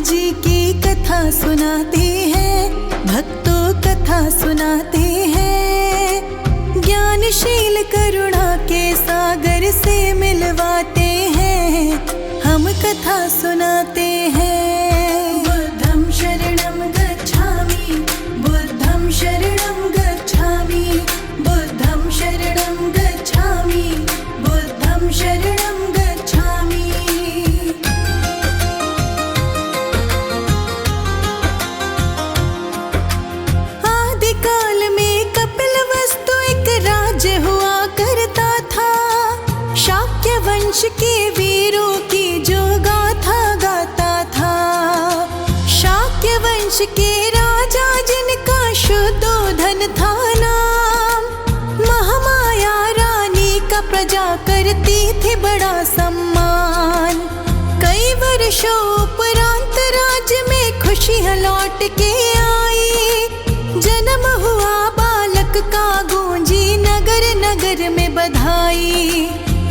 जी की कथा सुनाते हैं, भक्तों कथा सुनाते हैं। ज्ञानशील करुणा के सागर से मिलवाते हैं, हम कथा सुनाते हैं। बुद्धं शरणं गच्छामि, बुद्धं शरणं गच्छामि, बुद्धं शरणं गच्छामि, बुद्धं शरणं गच्छामि। आदिकाल में कपिलवस्तु एक राज्य हुआ करता था। शाक्य वंश के वीरों की जो गाथा गाता था। शाक्य वंश के राजा जिनका शुद्धोधन था नाम, महामाया रानी का प्रजा करती थी बड़ा सम्मान। कई वर्षों उपरांत राज्य में खुशियां लौट के आई। जन्म हुआ बालक का गूंजी नगर नगर में बधाई।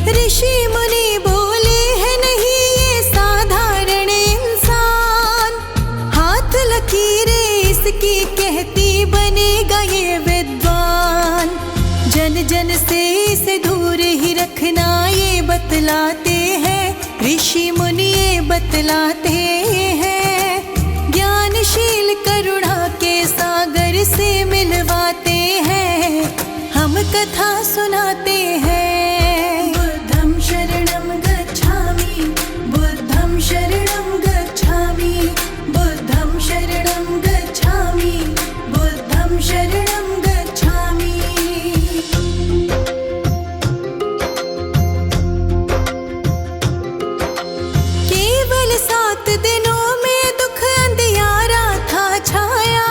ऋषि मुनि बोले हैं नहीं ये साधारण इंसान, हाथ लकीरें इसकी कहती बनेगा ये विद्वान। जन जन से इसे दूर ही रखना ये बतलाते हैं, ऋषि मुनि ये बतलाते हैं। ज्ञानशील करुणा के सागर से मिलवाते हैं, हम कथा सुनाते हैं। बुद्धं शरणं गच्छामि, बुद्धं शरणं गच्छामि, बुद्धं शरणं गच्छामि, बुद्धं शरणं गच्छामि। केवल 7 दिनों में दुख अंधियारा था छाया।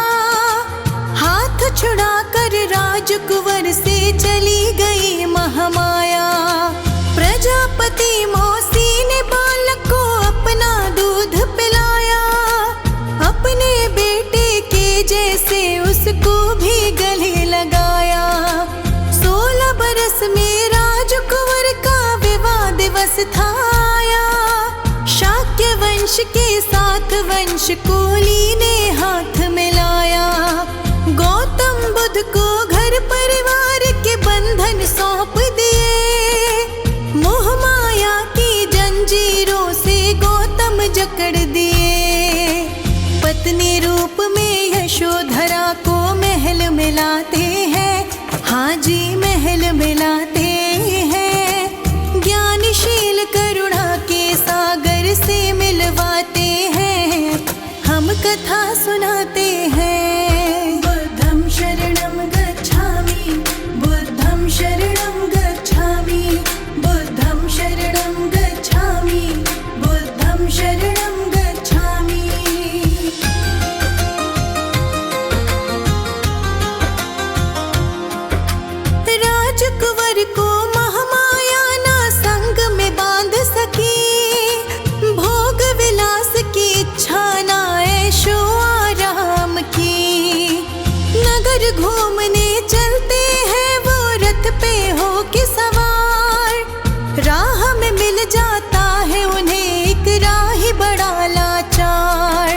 हाथ छुड़ाकर राजकुंवर से चली गई महामाया। प्रजापति मौसी ने बालक को अपना दूध पिलाया। अपने बेटे के जैसे उसको भी गले लगाया। 16 बरस में राजकुंवर का विवाह दिवस था आया। शाक्य वंश के साथ वंश कोली ने हाथ मिलाया। गौतम बुद्ध को घर परिवार के बंधन सौंप दिए। मोह माया की जंजीरों से गौतम जकड़ दिए। पत्नी रूप में यशोधरा को महल मिलाते हैं, हाँ जी महल मिलाते हैं। ज्ञानशील करुणा के सागर से मिलवाते हैं, हम कथा सुनाते हैं। बुद्धं शरणं गच्छामि, बुद्धं शरणं गच्छामि, बुद्धं शरणं गच्छामि, बुद्धं शरणं गच्छामि। राजकुंवर को महामाया ना संग में बांध सकी। भोग विलास की इच्छा ना ऐशो आराम की। नगर घूमने चलते हैं वो रथ पे हो के सवार। राह में मिल जाता है उन्हें एक राही बड़ा लाचार।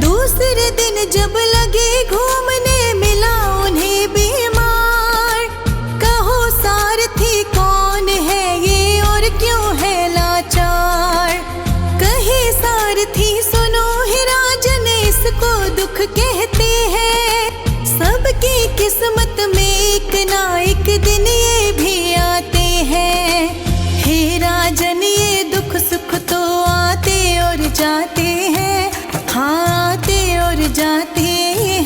दूसरे दिन जब लगे घूमने मिला उन्हें बीमार। कहो सारथी कौन है ये और क्यों है लाचार। कहे सारथी सुनो ही राजन इसको दुख कहते हैं। सबकी किस्मत में एक ना एक दिन ये भी आते हैं। हे राजन ये दुख सुख तो आते और जाते हैं, हाँ आते और जाते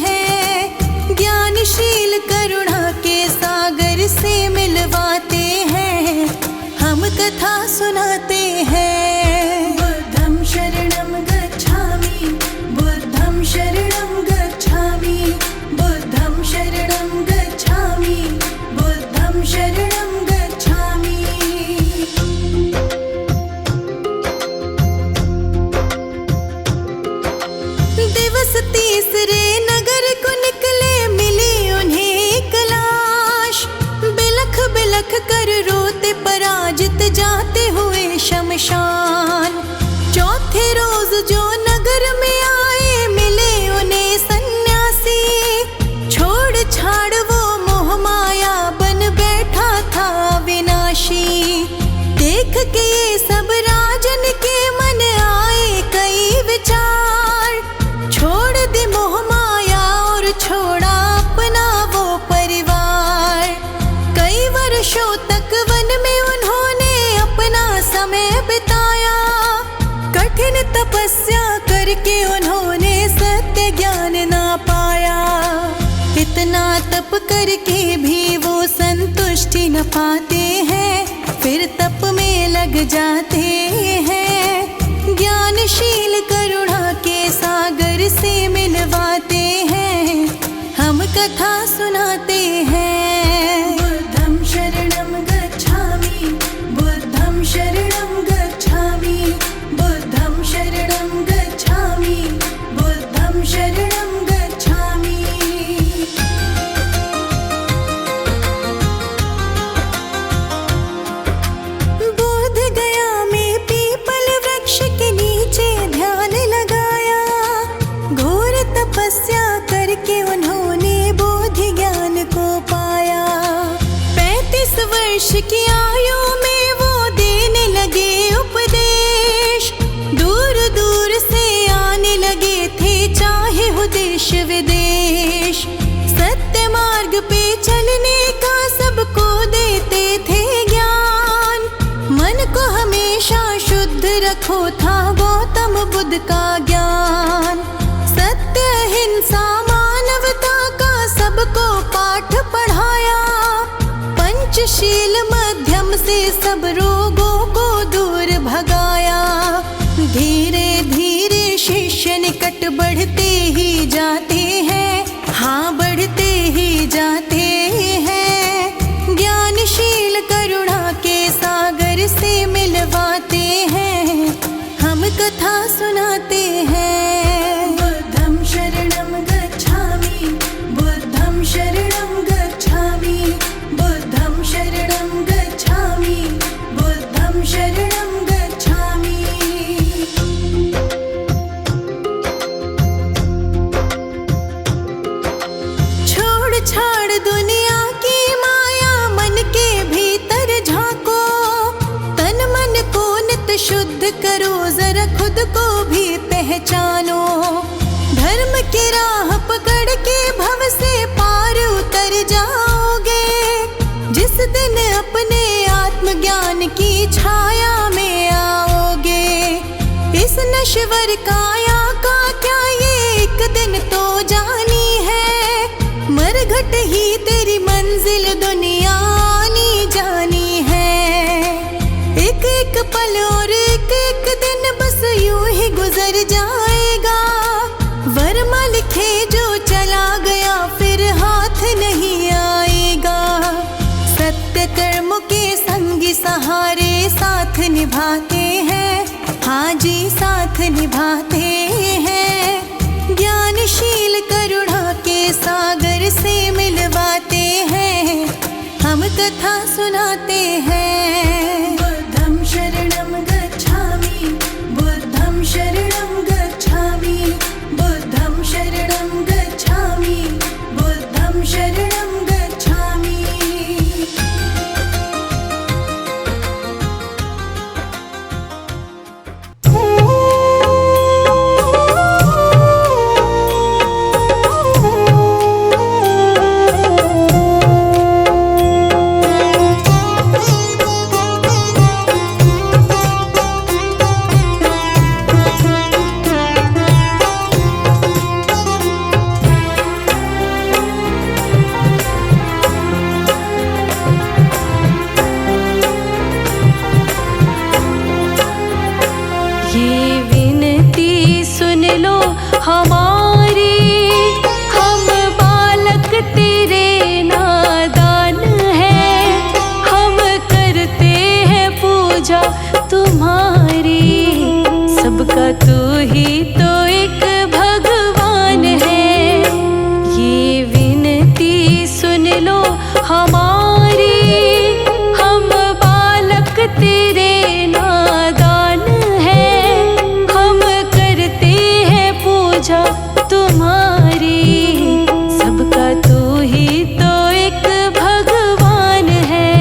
हैं। ज्ञानशील करुणा के सागर से मिलवाते हैं, हम कथा सुनाते हैं। बुद्धं शरणं गच्छामि, बुद्धं शरणं गच्छामि, बुद्धं शरणं गच्छामि, बुद्धं शरणं गच्छामि। दिवस तीसरे नगर को निकले, मिली उन्हें एक लाश। बिलख बिलख कर रोते पराजित जाते हुए शमशान। चौथे रोज जो नगर में करके उन्होंने सत्य ज्ञान ना पाया। इतना तप करके भी वो संतुष्टि न पाते हैं, फिर तप में लग जाते हैं। ज्ञानशील करुणा के सागर से मिलवाते हैं, हम कथा सुनाते हैं। बुद्धं शरणं गच्छामि, बुद्धं शरणं गच्छामि, बुद्धं शरणं गच्छामि, बुद्धं शरणं गच्छामि। बोध गया में पीपल वृक्ष के नीचे ध्यान लगाया। घोर तपस्या करके उन्होंने बोधि ज्ञान को पाया। 35 वर्ष की आयु में वो देने लगे उपदेश। दूर दूर से आने लगे थे, चाहे हो देश विदेश। सत्य मार्ग पे चलने का सबको देते थे ज्ञान। मन को हमेशा शुद्ध रखो था गौतम बुद्ध का ज्ञान। सत्य अहिंसा मानवता का सबको पाठ पढ़ाया। पंचशील माध्यम से सब रोगों को दूर भगाया। धीरे धीरे शिष्य निकट बढ़ते ही जाते हैं, हाँ बढ़ते ही जाते हैं। ज्ञानशील करुणा के सागर से मिलवाते हैं, हम कथा सुनाते हैं। बुद्धं शरणं गच्छामि, बुद्धं शरणं गच्छामि, बुद्धं शरणं गच्छामि, बुद्धं शरणं गच्छामि। छोड़ छाड़ दुनिया की माया, मन के भीतर झांको। तन मन को नित शुद्ध करो, जरा खुद को भी पहचानो। धर्म की राह पकड़ के भव से पार उतर जाओगे। जिस दिन अपने आत्मज्ञान की छाया में आओगे। इस नश्वर काया का क्या ये एक दिन तो जानी है। मरघट ही तेरी मंजिल दुनिया आनी जानी है। एक एक पल और एक एक दिन बस यूं ही गुजर जाएगा। वर्मा लिखे जो चला गया फिर हाथ नहीं आएगा। सत्य कर्म के संगी सहारे साथ निभाते हैं, हाँ जी साथ निभाते हैं। ज्ञानशील करुणा के सागर से मिलवाते हैं, हम कथा सुनाते हैं। बुद्धं शरणं गच्छामि, बुद्धं शरणं गच्छामि, बुद्धं शरणं गच्छामि, बुद्धं शरणं गच्छामि। हमारी हम बालक तेरे नादान हैं। हम करते हैं पूजा तुम्हारी, सबका तू ही तो एक भगवान है। ये विनती सुन लो हमारी, हम बालक तेरे नादान हैं। हम करते हैं पूजा तुम्हारी, सबका तू ही तो एक भगवान है।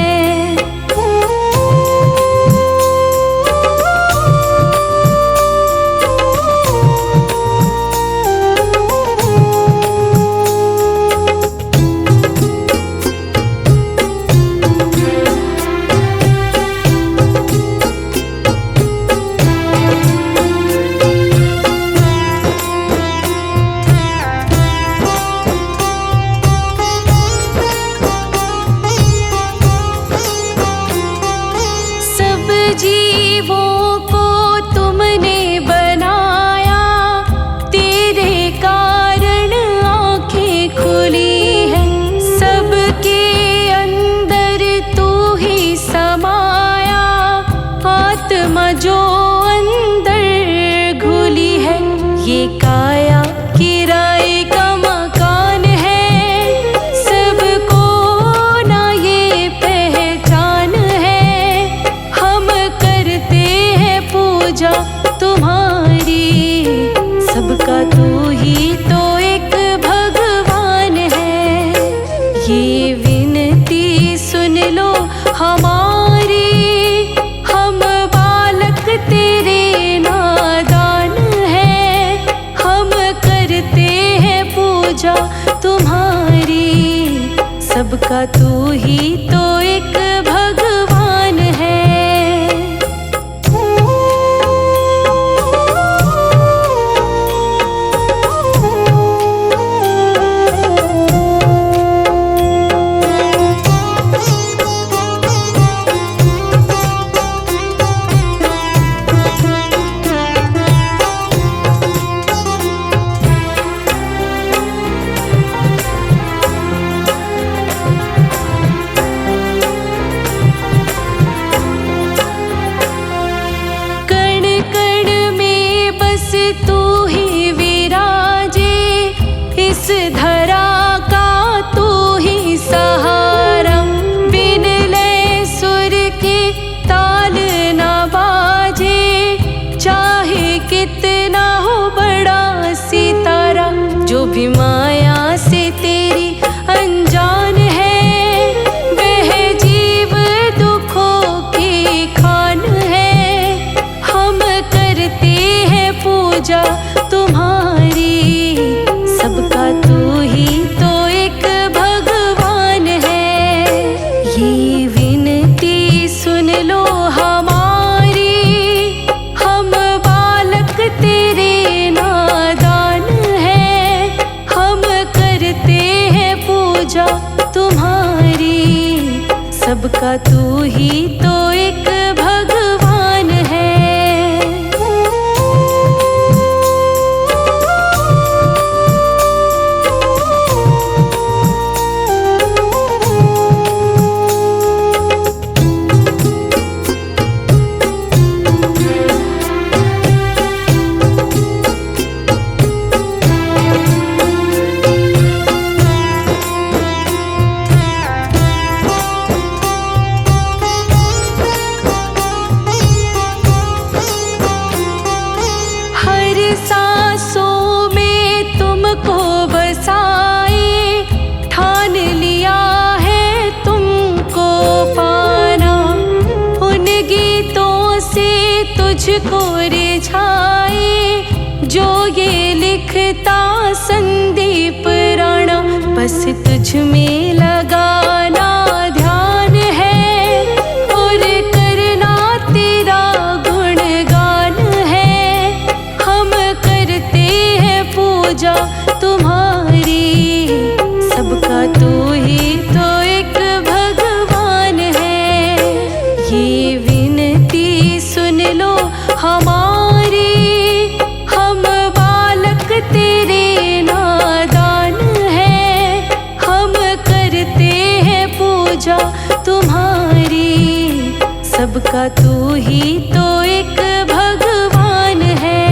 सबका तू ही तो एक भगवान है। तू ही विराजे इस धरा का तू ही सहारा, बिन लय सुर के ताल न बाजे, चाहे कितना हो बड़ा सितारा। जो भी माया से तेरी अनजान है, वह जीव दुखों की खान है। हम करते हैं पूजा तुम्हारी, सबका तू ही तो एक भगवान है। ये विनती सुन लो हमारी, हम बालक तेरे नादान हैं। हम करते हैं पूजा तुम्हारी, सबका तू ही तो एक भगवान है। सांसों में तुमको बसाए, ठान लिया है तुमको पाना। उन गीतों से तुझको रिझाए, जो ये लिखता संदीप राणा। बस तुझ में लगाना ध्यान है, और करना तेरा गुणगान है। हम करते हैं पूजा तुम्हारी, सबका तू ही तो एक भगवान है। ये विनती सुन लो हमारी, हम बालक तेरे नादान हैं। हम करते हैं पूजा तुम्हारी, सबका तू ही तो एक भगवान है।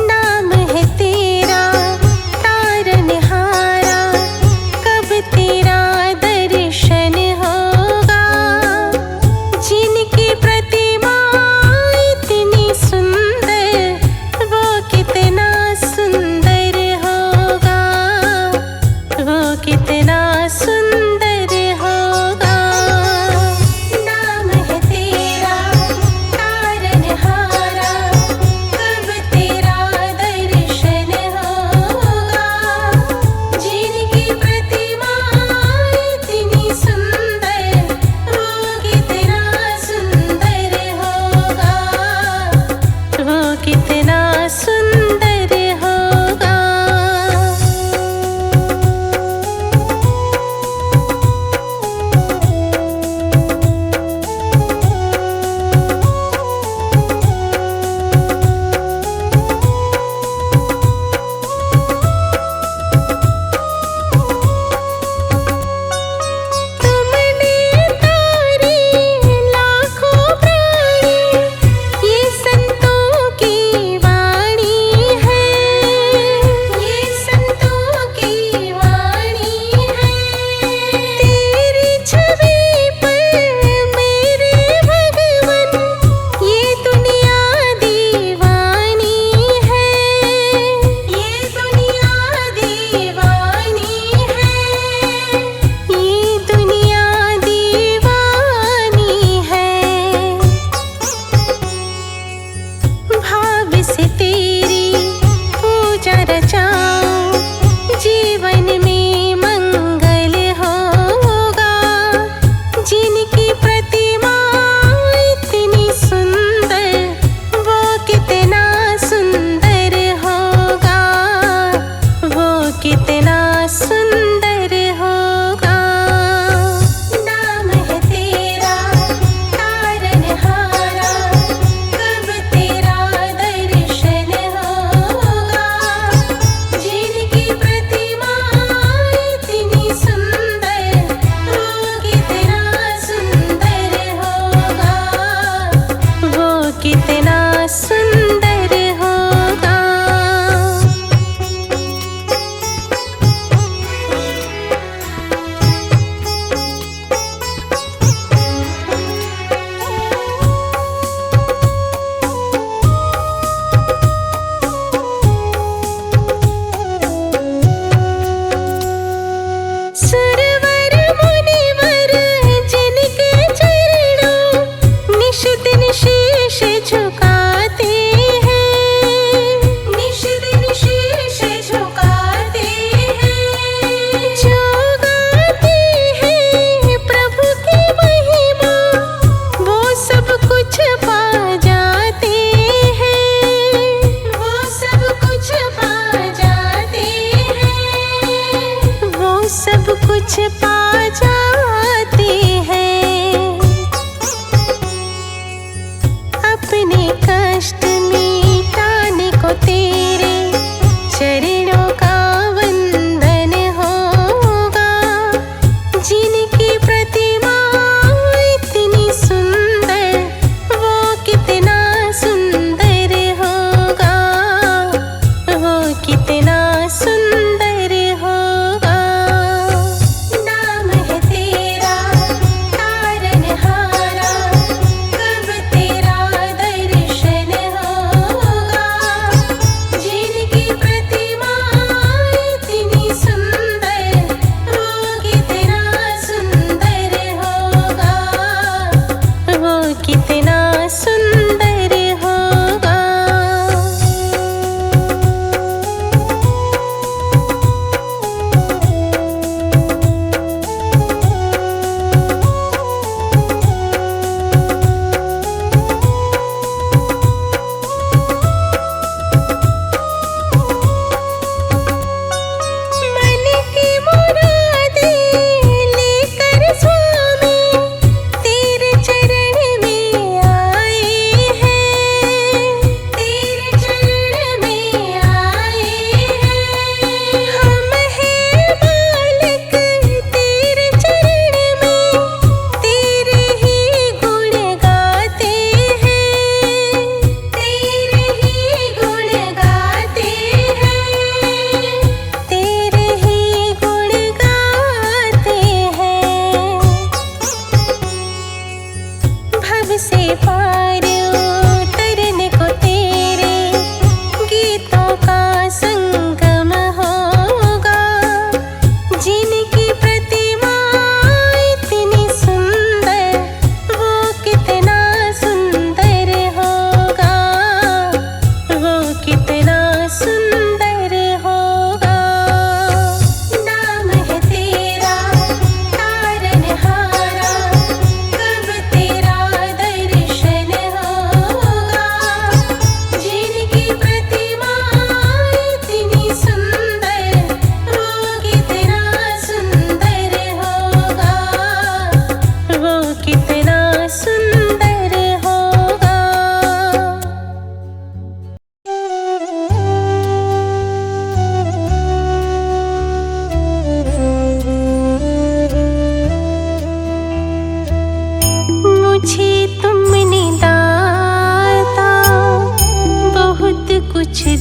नाम है तेरा तारनहारा, कब तेरा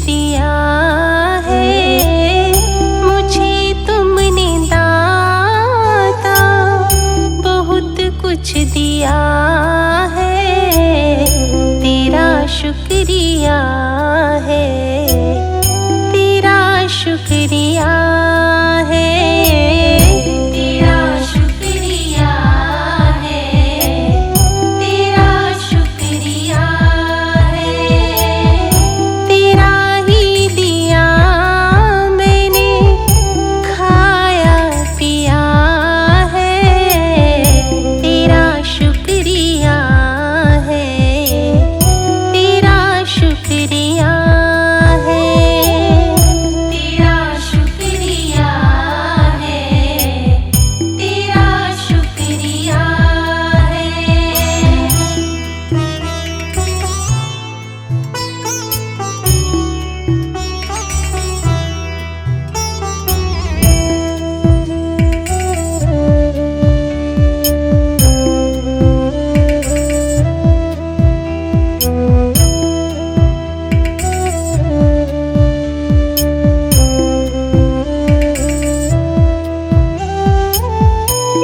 दिया है मुझे तुमने दाता, बहुत कुछ दिया है तेरा शुक्रिया है, तेरा शुक्रिया है, तेरा शुक्रिया है, तेरा शुक्रिया है। तेरा ही दिया मैंने खाया पिया है, तेरा शुक्रिया है, तेरा शुक्रिया है, तेरा शुक्रिया है, तेरा शुक्रिया है।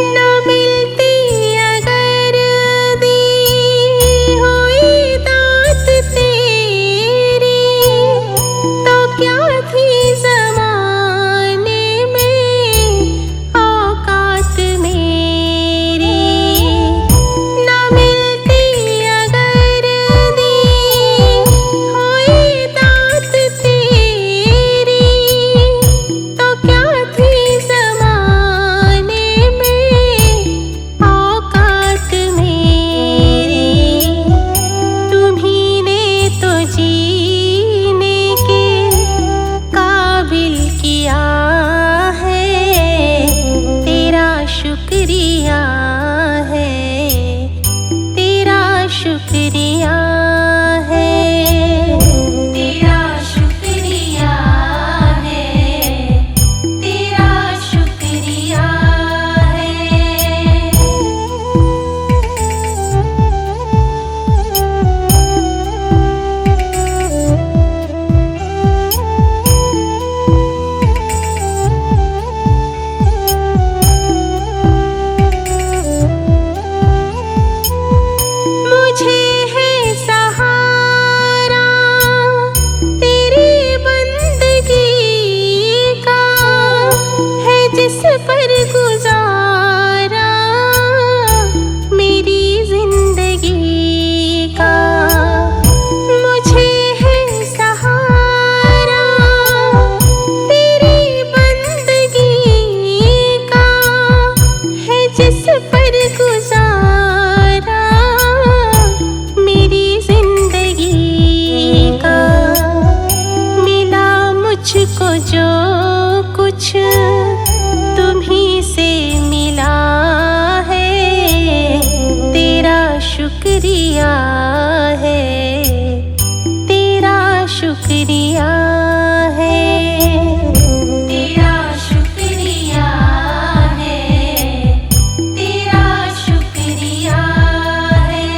न मिलती अगर दी हुई दात तेरी, तो क्या थी ज़माने में औकात मेरी। न मिलती अगर दी हुई दात तेरी, तो क्या थी ज़माने में औकात मेरी। तुम्ही ने तो जीने के काबिल किया है, तेरा शुक्रिया है, तेरा शुक्रिया है, तेरा शुक्रिया है, तेरा शुक्रिया है। मुझे है सहारा तेरी बंदगी का, है जिस पर गुजारा मेरी जिंदगी का। मुझे है सहारा तेरी बंदगी का, है जिस पर गुजारा मेरी जिंदगी का। मिला मुझको जो कुछ तुम्ही से मिला है, तेरा शुक्रिया है, तेरा शुक्रिया है, तेरा शुक्रिया है, तेरा शुक्रिया है।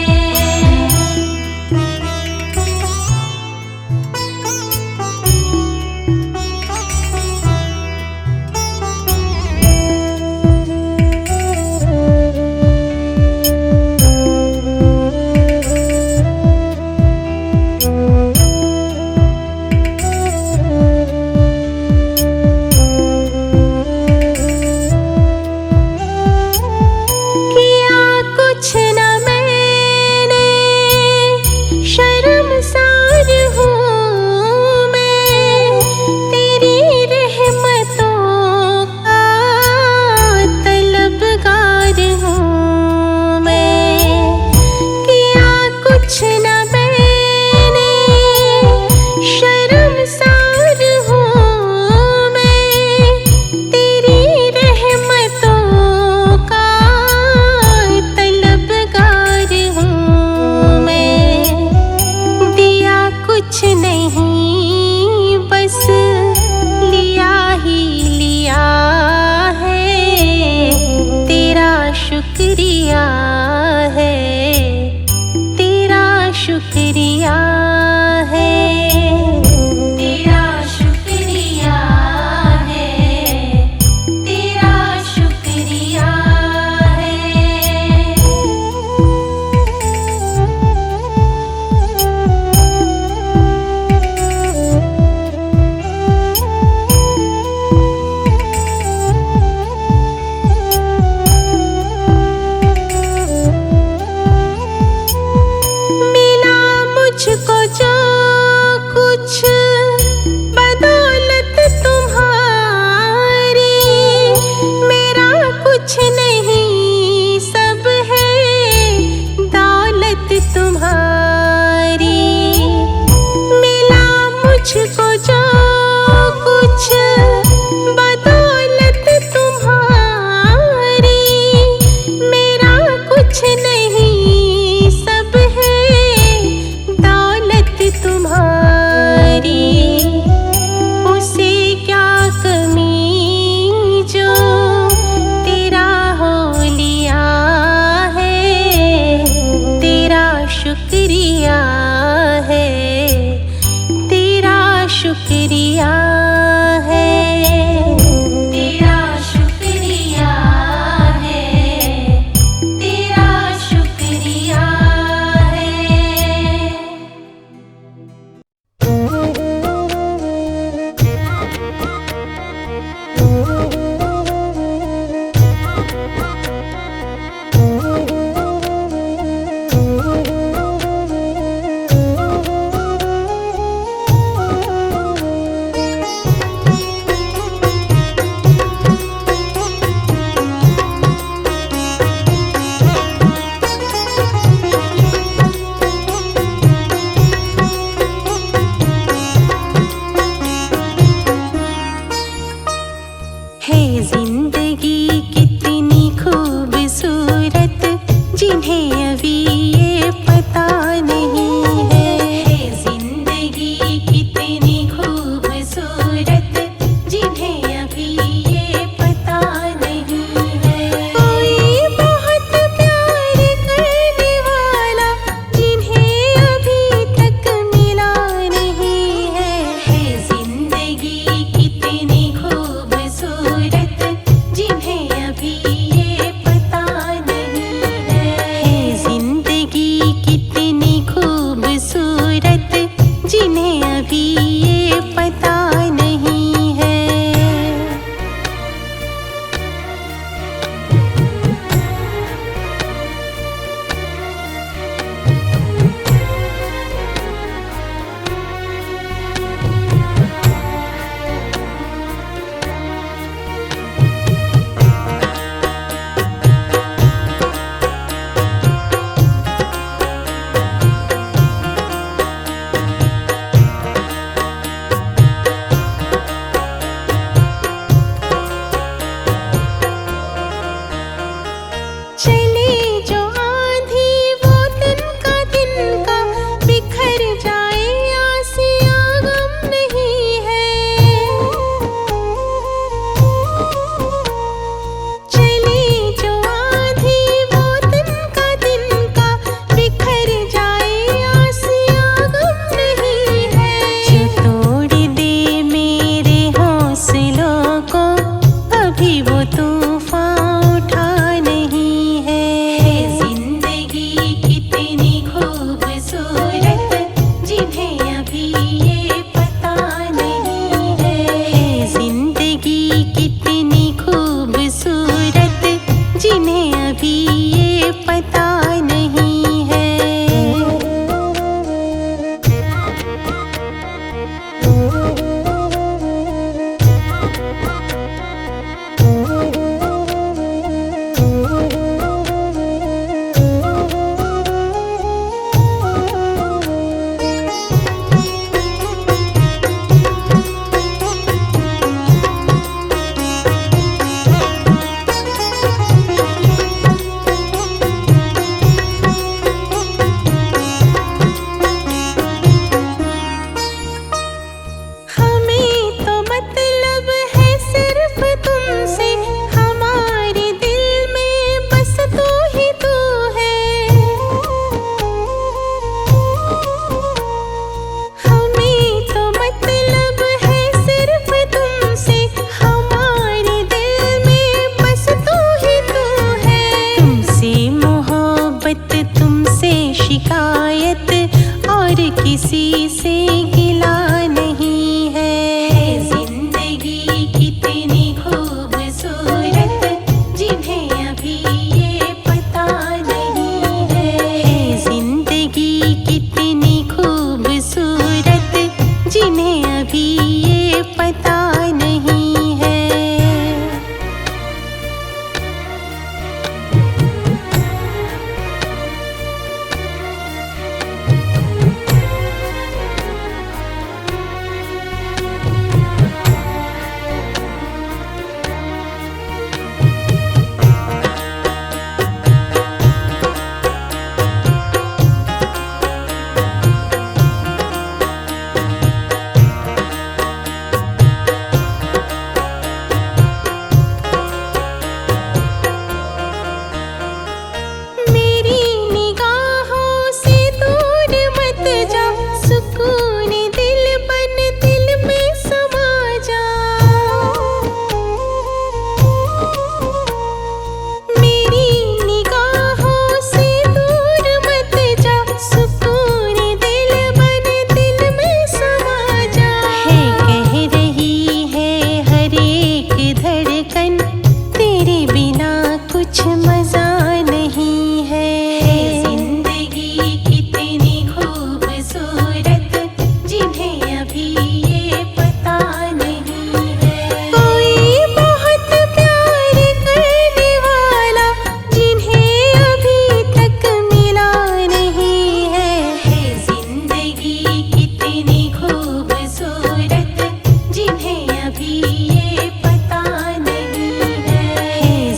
अभी ये पता नहीं है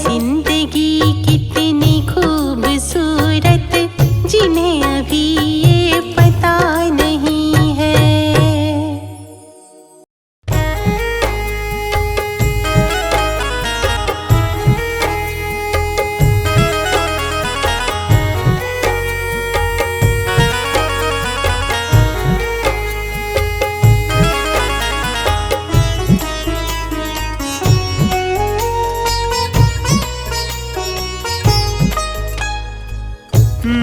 जिंदगी कितनी खूबसूरत जिन्हें अभी ये पता नहीं है।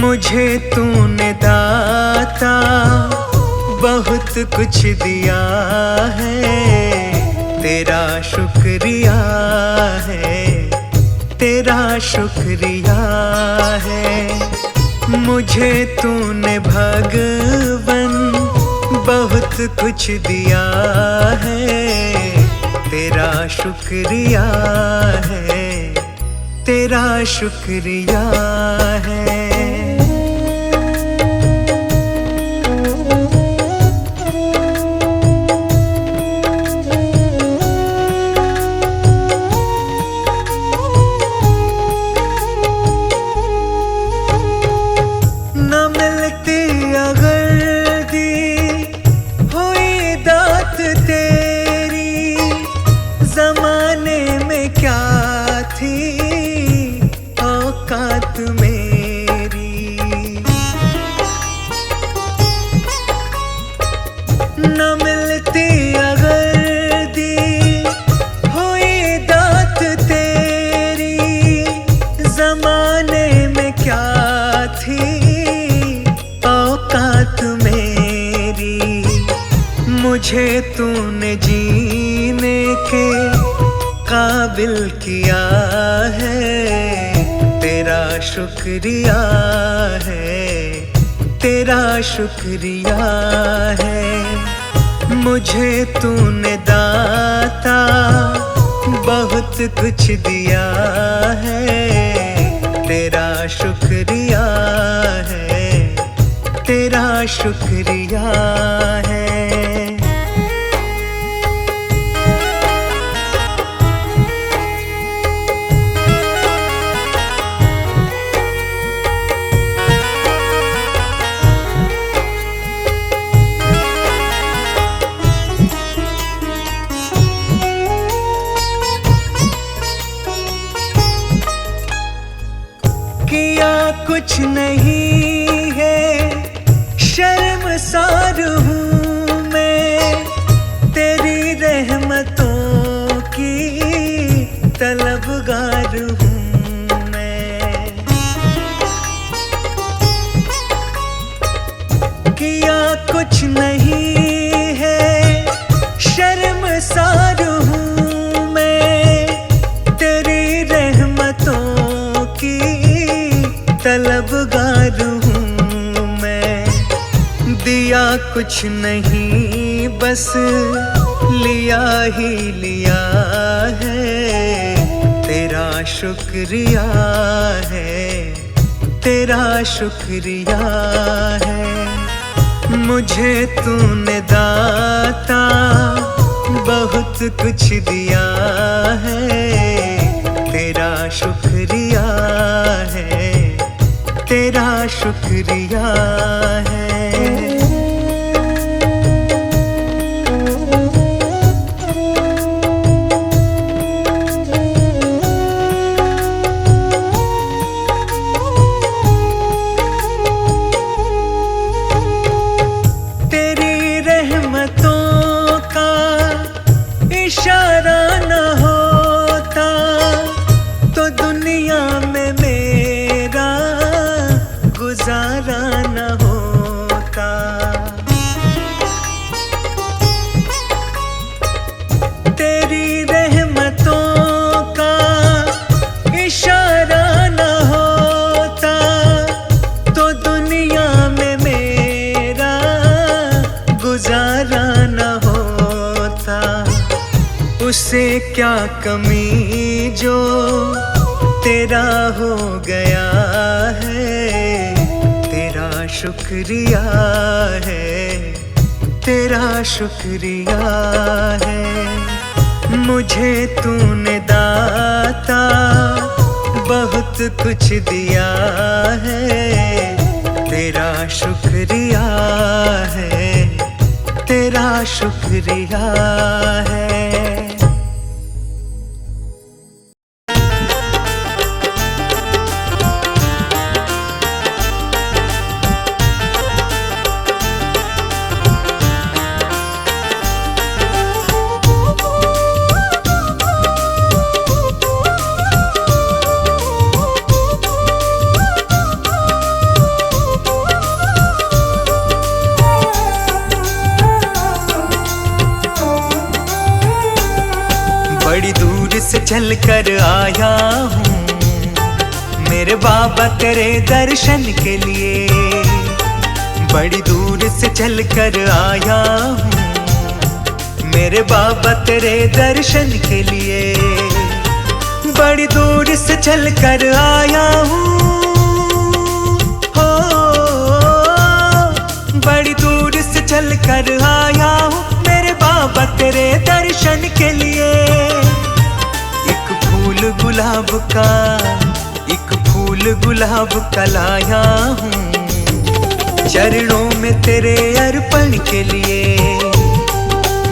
मुझे तूने दाता बहुत कुछ दिया है, तेरा शुक्रिया है, तेरा शुक्रिया है। मुझे तूने भगवन बहुत कुछ दिया है, तेरा शुक्रिया है, तेरा शुक्रिया है। मुझे तूने जीने के काबिल किया है, तेरा शुक्रिया है, तेरा शुक्रिया है। मुझे तूने दाता बहुत कुछ दिया है, तेरा शुक्रिया है, तेरा शुक्रिया है। किया कुछ नहीं है, शर्मसार हूँ मैं, तेरी रहमतों की तलबगार हूँ मैं। किया कुछ नहीं है, शर्मसार हूँ मैं, तेरी रहमतों की तलबगार हूँ मैं। दिया कुछ नहीं बस लिया ही लिया है, तेरा शुक्रिया है, तेरा शुक्रिया है। मुझे तूने दाता बहुत कुछ दिया है, तेरा शुक्रिया है, तेरा शुक्रिया है। तेरी रहमतों का इशारा न होता तो दुनिया में मेरा गुजारा न होता। तेरी रहमतों का इशारा न होता तो दुनिया में मेरा गुजारा न होता। उसे क्या कमी जो तेरा हो गया है, तेरा शुक्रिया है, तेरा शुक्रिया है। मुझे तूने दाता बहुत कुछ दिया है, तेरा शुक्रिया है, तेरा शुक्रिया है। बड़ी दूर से चल कर आया हूँ मेरे बाबा तेरे दर्शन के लिए, बड़ी दूर से चल कर आया हूँ मेरे बाबा तेरे दर्शन के लिए, बड़ी दूर से चल कर आया हूँ, हो बड़ी दूर से चल कर आया हूँ मेरे बाबा तेरे दर्शन के लिए। गुलाब का एक फूल गुलाब का लाया हूँ चरणों में तेरे अर्पण के लिए,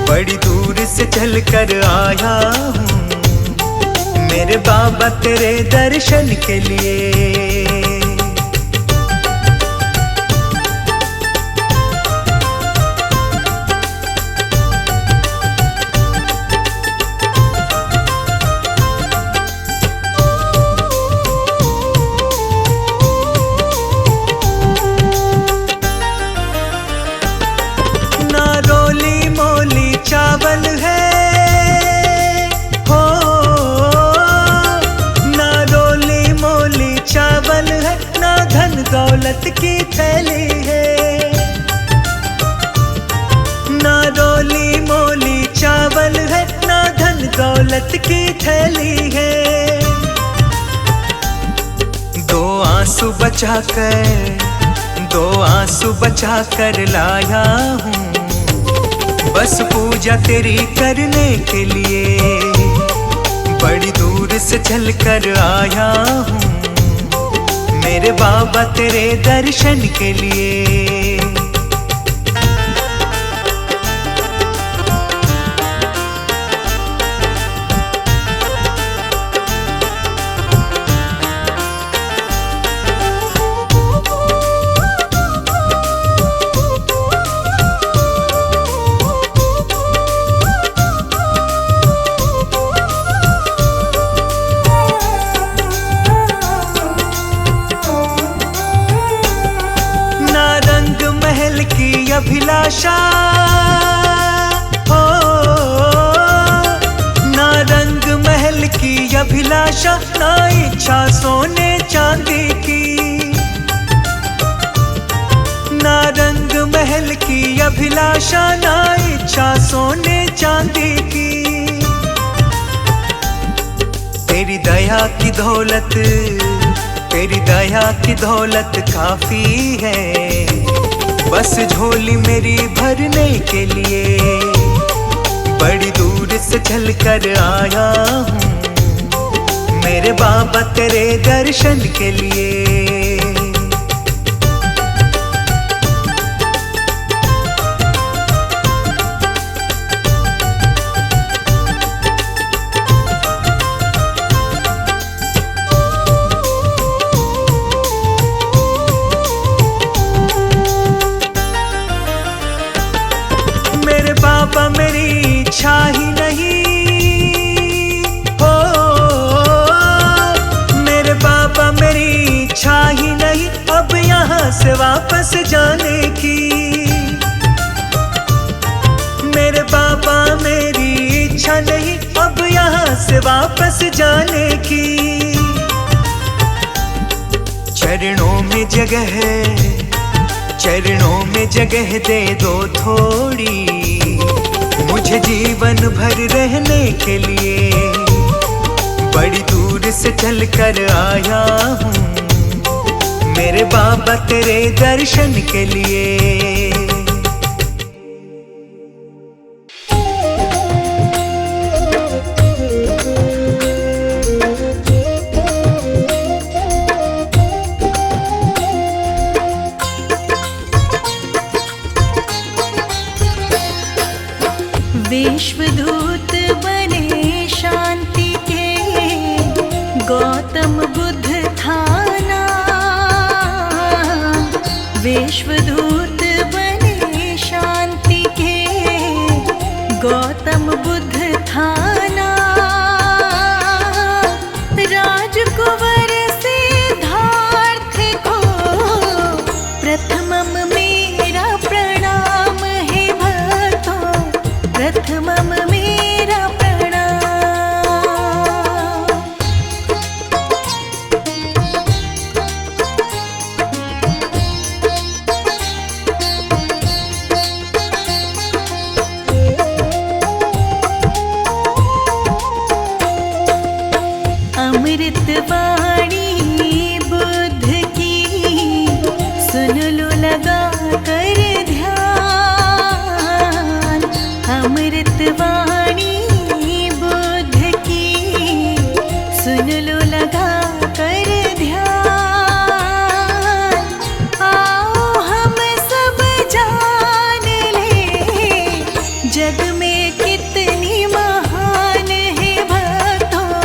बड़ी दूर से चल कर आया हूँ मेरे बाबा तेरे दर्शन के लिए। चावल है हो ना रोली मोली चावल है, ना धन दौलत की थैली है, ना रोली मोली चावल है, ना धन दौलत की थैली है। दो आंसू बचा कर लाया हूँ बस पूजा तेरी करने के लिए, बड़ी दूर से चल कर आया हूँ मेरे बाबा तेरे दर्शन के लिए। अभिलाषा हो ना रंग महल की अभिलाषा, ना इच्छा सोने चांदी की, ना रंग महल की अभिलाषा, ना इच्छा सोने चांदी की। तेरी दया की दौलत काफी है बस झोली मेरी भरने के लिए, बड़ी दूर से चल कर आया हूँ मेरे बाबा तेरे दर्शन के लिए। बाबा मेरी इच्छा ही नहीं हो मेरे बाबा मेरी इच्छा ही नहीं अब यहाँ से वापस जाने की, मेरे बाबा मेरी इच्छा नहीं अब यहाँ से वापस जाने की। चरणों में जगह दे दो थोड़ी मुझे जीवन भर रहने के लिए, बड़ी दूर से चल कर आया हूँ मेरे बाबा तेरे दर्शन के लिए। विश्वदूत बने शांति के, गौतम बुद्ध थाना, राजकुंवर सिद्धार्थ को प्रथमम मेरा प्रणाम है भक्तों, प्रथमम मेरा प्रणाम। अमृत वाणी बुद्ध की, सुन लो लगा कर ध्यान। अमृत वाणी बुद्ध की, सुन लो लगा कर ध्यान। आओ हम सब जान ले, जग में कितनी महान है भक्तों,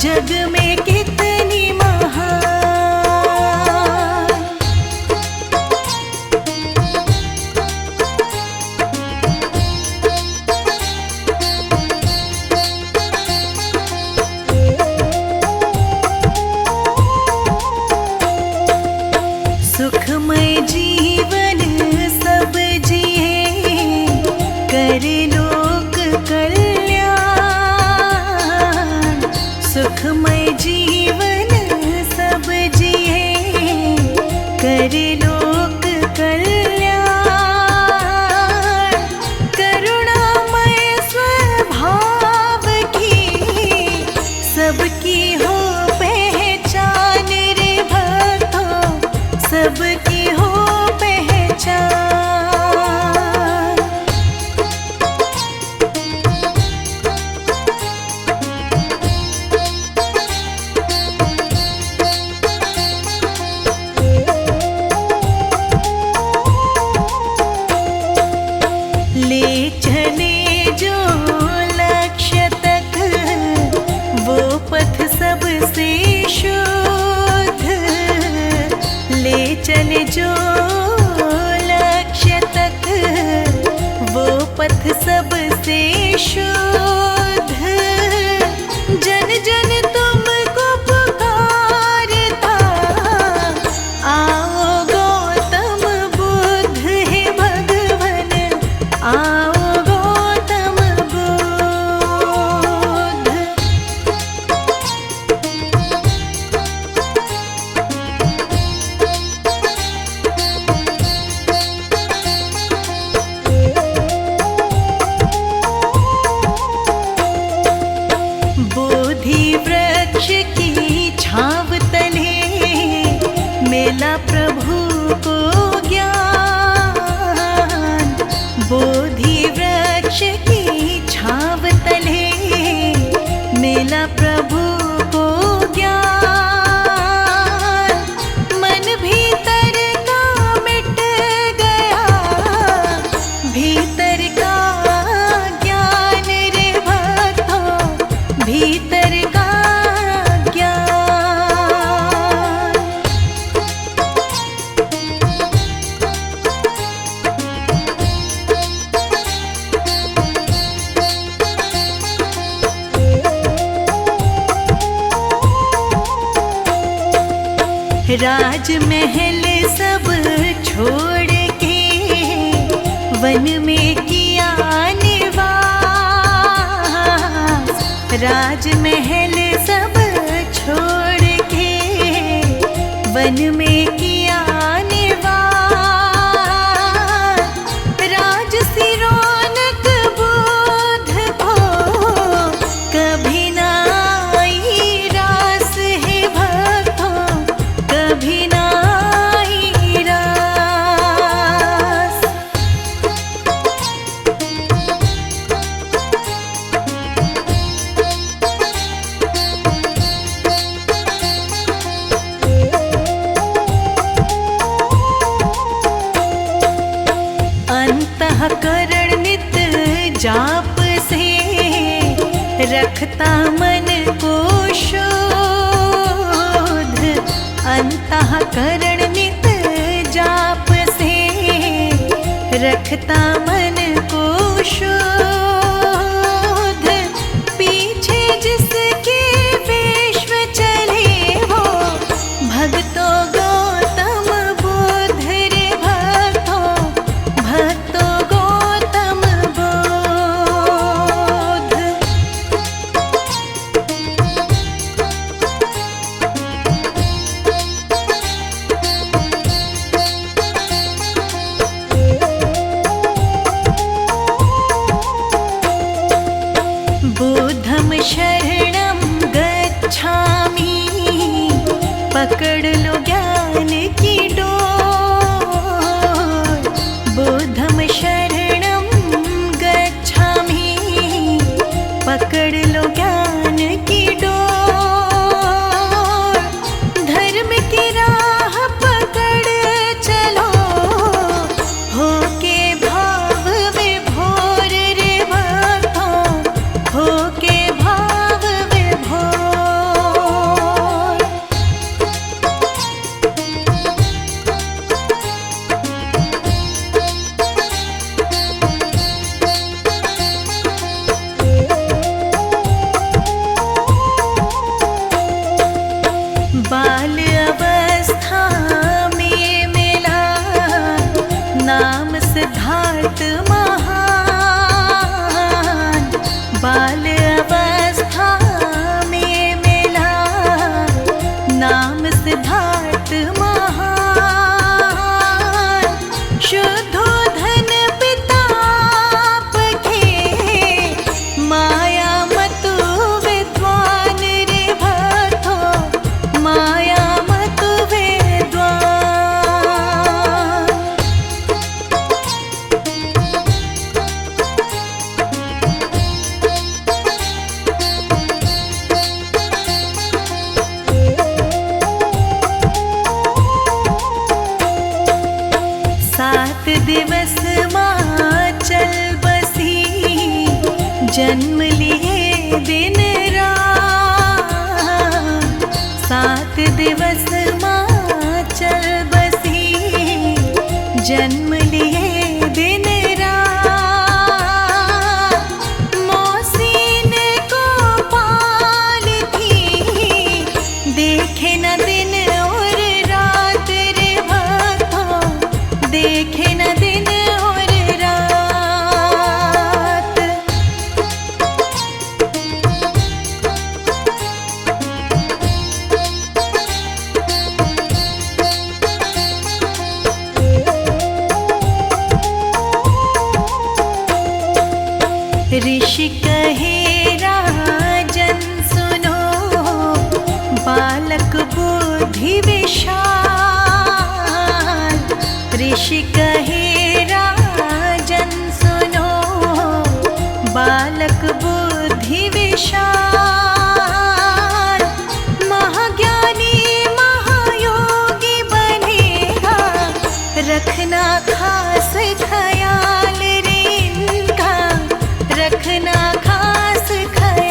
जग में कितनी महान। सुखमय जीवन सब जिए, कर लोक कल्याण। सुखमय जीवन सब जिए, कर लोक कल्याण। करुणामय स्वभाव की, सबकी हो पहचान रे भक्तों, सबकी हो पहचान। ले चले जो लक्ष्य तक, वो पथ सबसे शुद्ध। ले चले जो लक्ष्य तक, वो पथ सबसे शुद्ध। जन जन तुमको पुकारता, आओ गौतम बुद्ध है भगवन, आओ गौतम बुद्ध। बोधि वृक्ष की छाव तले, मेला प्रभु को ज्ञान। बोधि वृक्ष की छाव तले, मेला प्रभु को ज्ञान। मन भीतर का मिट गया, भीतर का ज्ञान रे भक्तों, भीतर का ज्ञान। राजमहल सब छोड़ के, वन में किया निवास। राजमहल सब छोड़ के, वन में किया निवास। राजसी रौनक बुद्ध को, कभी ना आई रास है भक्तों, कभी ना आई रास। अंतःकरण नित जाप से, रखता मन को शुद्ध। अंतःकरण नित जाप रखता मन को शुद्ध, पीछे जिसके विश्व चले वो भक्तों गौतम बुद्ध रे भक्तों गौतम बुद्ध। बुद्धं शरणं गच्छामि, पकड़ लो ज्ञान की डोर। बुद्धं शरणं गच्छामि, पकड़ लो ज्ञान की डोर। धर्म की राह पकड़ चलो, होके भाव विभोर रे भक्तों, होके भाव विभोर। बाल अवस्था में मिला नाम सिद्धार्थ महान। बाल अवस्था में मिला नाम सिद्धार्थ महान। शुद्धोधन पिता के माया मतु विद्वान रे भक्तों, माया मतु विद्वान। सात दिवस माँ चल बसी, जन्म लिए दिन रात। सात दिवस माँ चल बसी, जन्म लिए दिन रात। मौसीन को पालती, देखे न दिन और रात रे भक्तों, देखे न दिन और रात। ऋषि कहे राजन सुनो, बालक बुद्धि विशाल। ऋषि कहे राजन सुनो, बालक बुद्धि विशाल। महाज्ञानी महायोगी बनेगा, रखना खास ख्याल रे इनका, रखना खास ख्याल।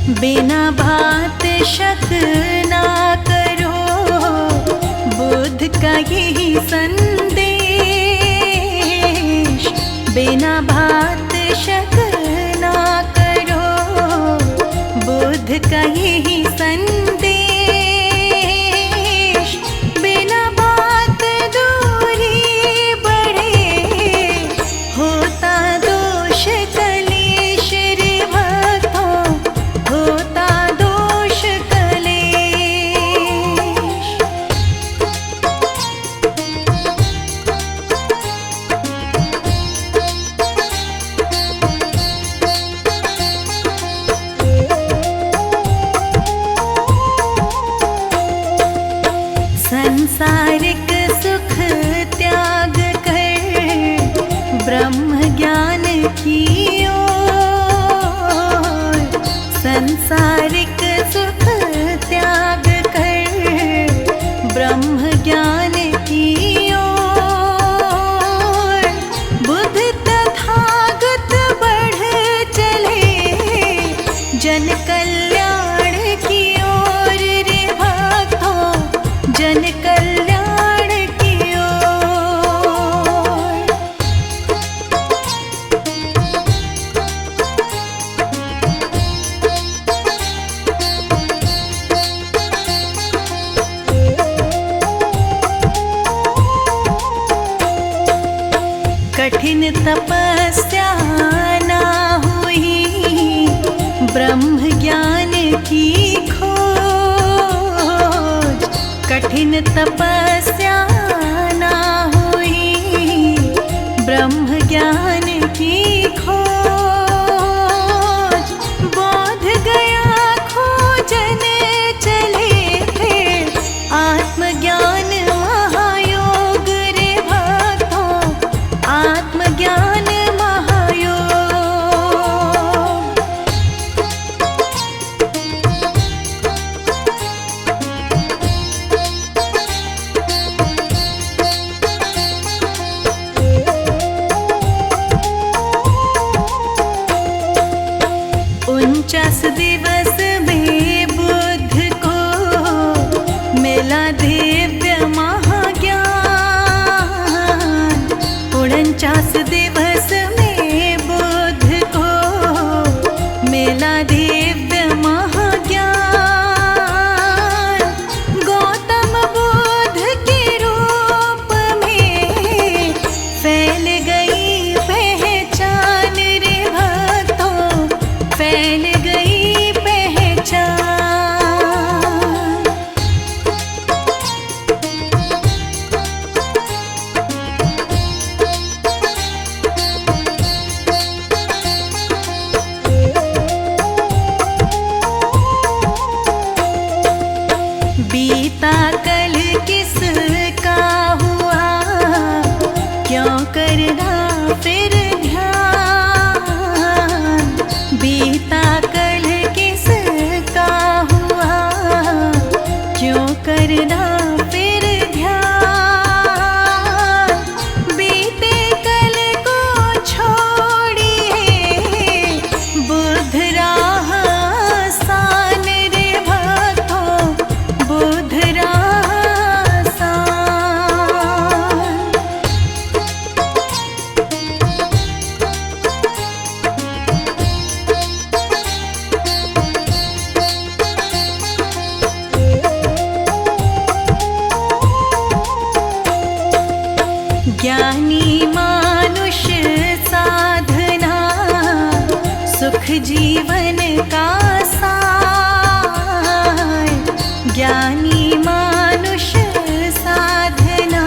बिना बात शक ना करो, बुद्ध का यही संदेश। बिना बात शक ना करो, बुद्ध का यही संदेश। बिना बात दूरी बढ़े, होता दोष कलेश रे भक्तों, होता दोष कलेश। संसारिक सुख त्याग कर ब्रह्म ज्ञान की ओर। संसारिक सुख त्याग कर ब्रह्म ज्ञान की ओर। बुद्ध तथागत बढ़ चले जन कल्याण की ओर रे भक्तों, जन कल्याण की ओर। कठिन तपस्या ना हुई ब्रह्म ज्ञान की खोज। कठिन तपस्या ना हुई ब्रह्म ज्ञान की खोज। बोध गया खोजन चले फिर आत्मज्ञान महायोग रे भक्तों, आत्मज्ञान महायोग। उनचास दिवस में बुद्ध को मिला दिव्य महाज्ञान। 49 दिवस में बुद्ध को मिला दिव्य महाज्ञान। गौतम बुद्ध के रूप में फैल गई पहचान रे भक्तों, फैल गई पहचान। बीता कल किसका हुआ, क्यों करना फिर ध्यान। बीता कल किसका हुआ, क्यों करना फिर ध्यान। बीते कल को छोड़िए, बुद्ध राह आसान रे भक्तों, बुद्ध राह आसान। ज्ञानी मानुष साधना सुख जीवन का सार। ज्ञानी मानुष साधना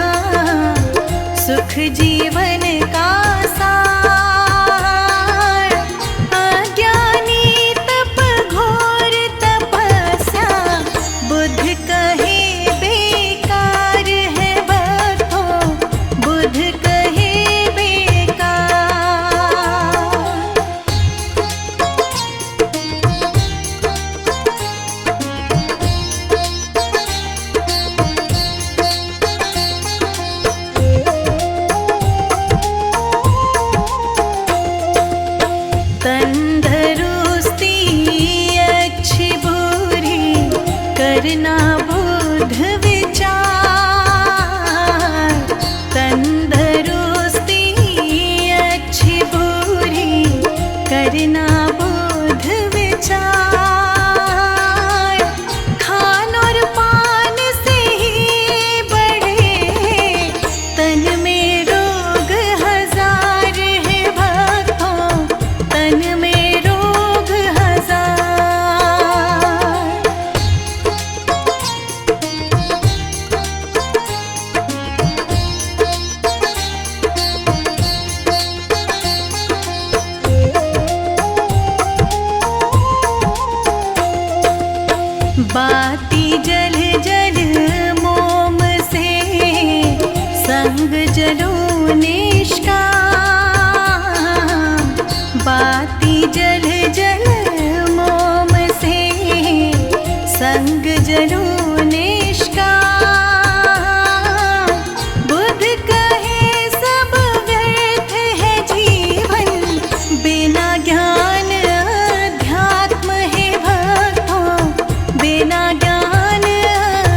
सुख जीवन का सार। अज्ञानी तप घोर तपस्या, बुद्ध कहे बेकार है भक्तों, बुद्ध कहे बेकार। करना बुध विचार, तंदरुस्ती अच्छी बुरी करना बुध विचार। खान और पान से ही बढ़े तन में रोग हजार है भक्तों, तन में रोग हजार। बाती जल जल मोम से संग जलो निष्काम, बाती जल जल मोम से संग जलो निष्काम। बुध कहे सब व्यर्थ है जीवन, बिना ज्ञान अध्यात्म है भक्तों, बिना ज्ञान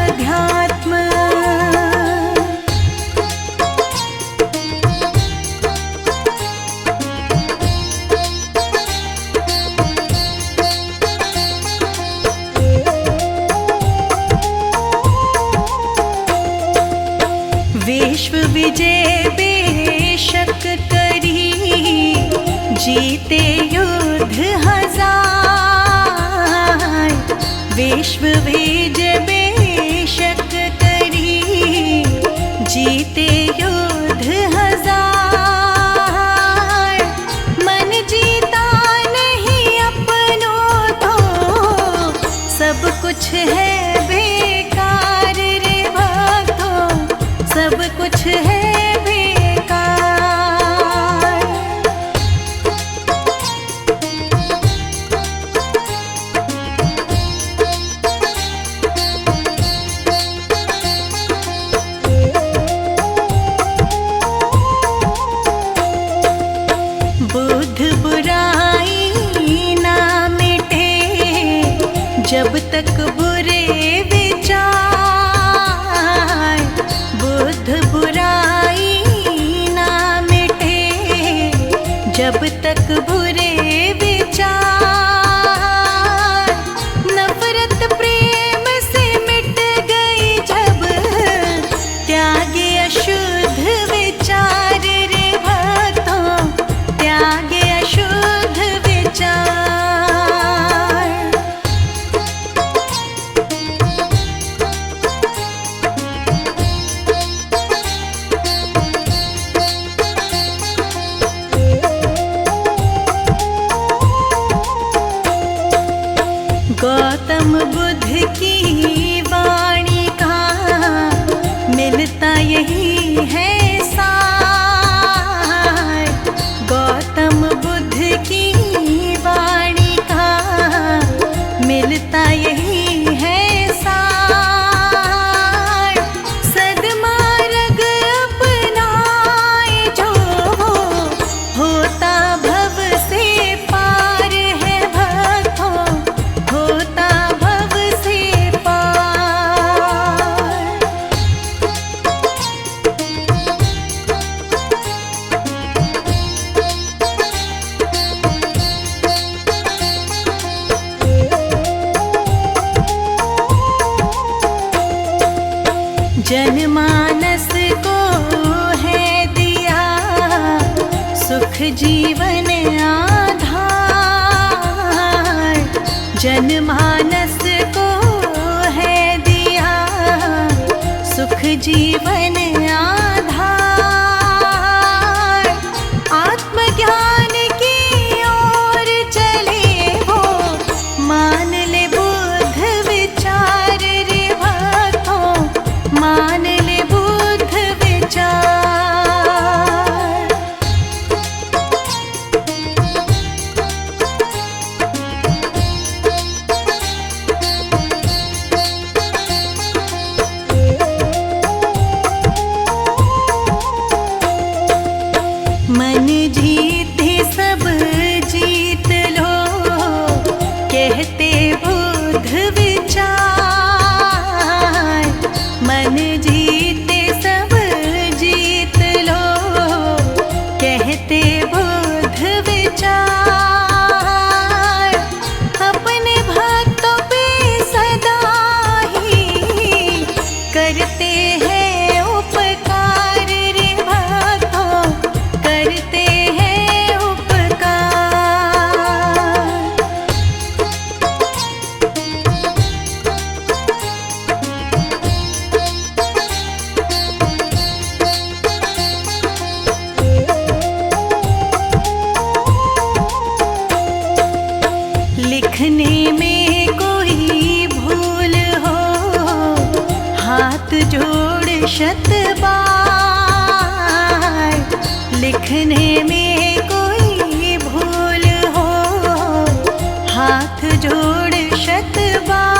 अध्यात्म। विश्व विजय बेशक करी, जीते युद्ध हजार। विश्व विजय बेशक करी, जीते युद्ध हजार। मन जीता नहीं अपनों तो सब कुछ है बेकार रे भक्तों, सब कुछ है बेकार। बुध बुराई ना मिटे जब तक बुरे विचार, बुध बुराई ना मिटे जब तक बुरे विचार। नफरत प्रेम से मिट गई जब त्यागे अशुद्ध विचार रे भक्तों, त्यागे अशुद्ध विचार। गौतम बुद्ध की वाणी का मिलता यही है सार। गौतम बुद्ध की वाणी का मिलता यही है सार। सद्मार्ग अपनाए जो होता भव से पार है भक्तों, होता भव से पार। जनमानस को है दिया सुख जीवन आधार, जनमानस को है दिया सुख जीवन आधार। आत्मज्ञान की ओर चले वो मान ले बुध विचार रे भक्तों, मान ले बुध विचार। शतबार लिखने में कोई भूल हो, हाथ जोड़ शतबार।